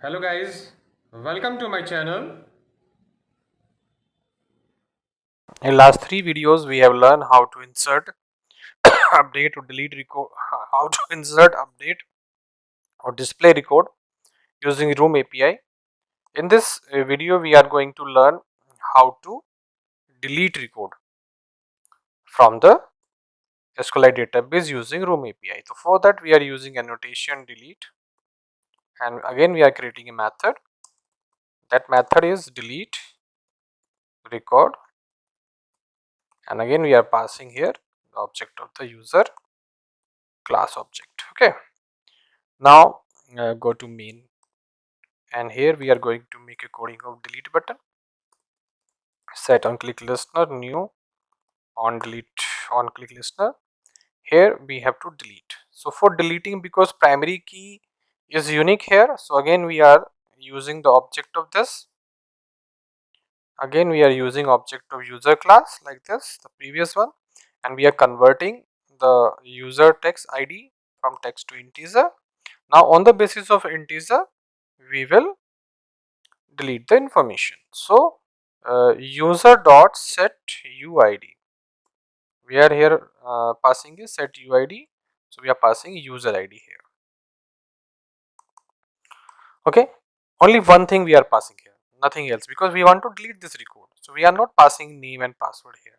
Hello guys, welcome to my channel. In last three videos we have learned how to insert, update or delete record, how to insert, update or display record using Room API. In this video we are going to learn how to delete record from the SQLite database using Room API. So for that we are using annotation delete, and again we are creating a method. That method is delete record, and again we are passing here the object of the user class object. Okay, now go to main, and here we are going to make a coding of delete button. Set on click listener, new on delete on click listener. Here we have to delete. So for deleting, because primary key is unique here, so again we are using the object of this. Again we are using object of user class like this, the previous one, and we are converting the user text ID from text to integer. Now on the basis of integer we will delete the information. So user dot set uid, we are here passing is set uid, so we are passing user id here. Okay, only one thing we are passing here, nothing else, because we want to delete this record, so we are not passing name and password here.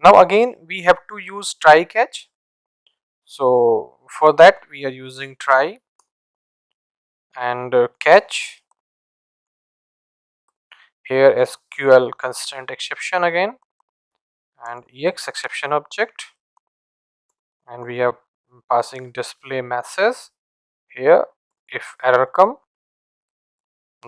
Now again we have to use try catch. So for that we are using try and catch. Here SQL constant exception again, and ex exception object, and we are passing display message here. If error come,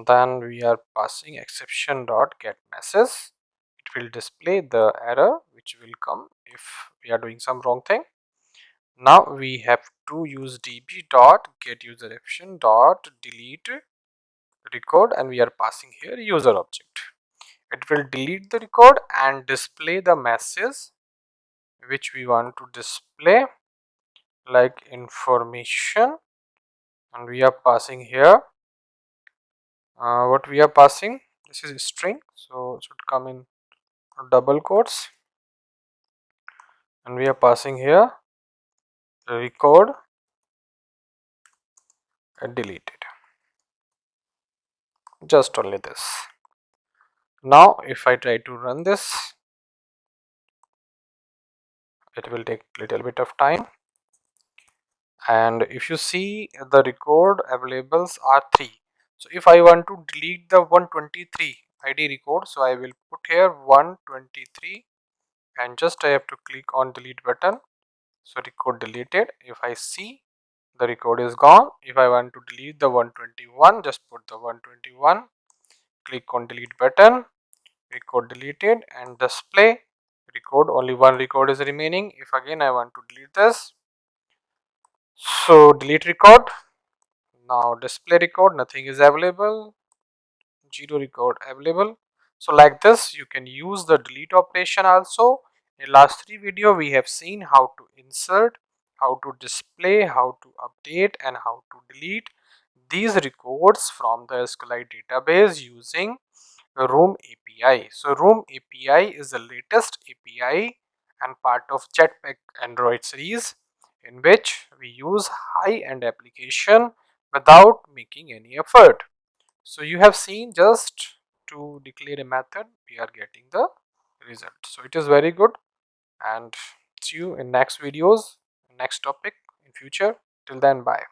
then we are passing exception dot get message. It will display the error which will come if we are doing some wrong thing. Now we have to use db dot get user exception dot delete record, and we are passing here user object. It will delete the record and display the message which we want to display, like information, and we are passing here what we are passing. This is a string, so it should come in double quotes, and we are passing here record and deleted, just only this. Now if I try to run this, it will take little bit of time, and if you see the record availables are 3. So if I want to delete the 123 id record, so I will put here 123, and just I have to click on delete button, so record deleted. If I see the record is gone, if I want to delete the 121, just put the 121, click on delete button, record deleted, and display record, only one record is remaining. If again I want to delete this, so delete record, now display record, nothing is available, 0 record available. So like this you can use the delete operation also. In last 3 video we have seen how to insert, how to display, how to update, and how to delete these records from the SQLite database using Room API. So Room API is the latest API and part of Jetpack Android series, in which we use high-end application without making any effort. So you have seen, just to declare a method we are getting the result. So it is very good, and see you in next videos, next topic in future. Till then, bye.